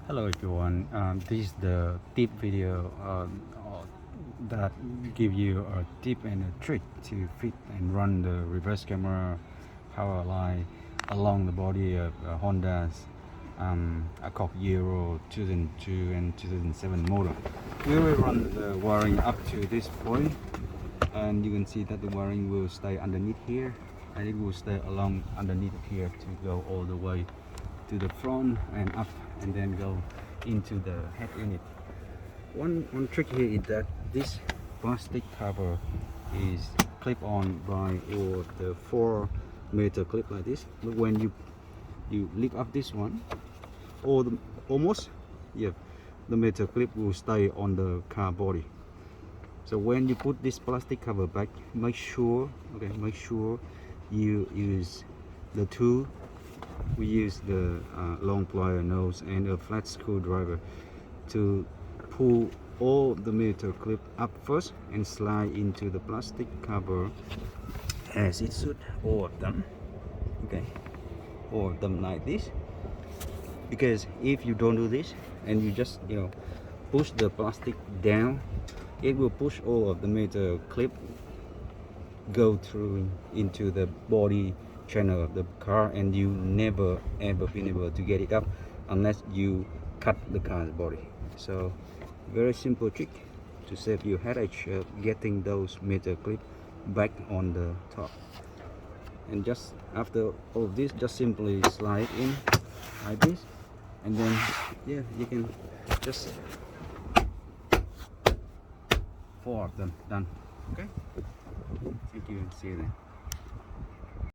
Hello everyone, this is the tip video that give you a tip and a trick to fit and run the reverse camera power line along the body of Honda's Accord Euro 2002 and 2007 model. We will run the wiring up to this point, and you can see that the wiring will stay underneath here, and it will stay along underneath here to go all the way to the front and up, and then go into the head unit. One trick here is that this plastic cover is clip on by or the 4 meter clip like this. But when you lift up this one, or the metal clip will stay on the car body. So when you put this plastic cover back, make sure you use the tool. We use the long plier nose and a flat screwdriver to pull all the metal clip up first and slide into the plastic cover as it should, all of them. All of them like this. Because if you don't do this and you just push the plastic down, it will push all of the metal clip go through into the body channel of the car, and you never ever been able to get it up unless you cut the car's body. So very simple trick to save you headache getting those metal clip back on the top. And just after all of this, just simply slide in like this, and then you can just 4 of them done. Okay, thank you and see you then.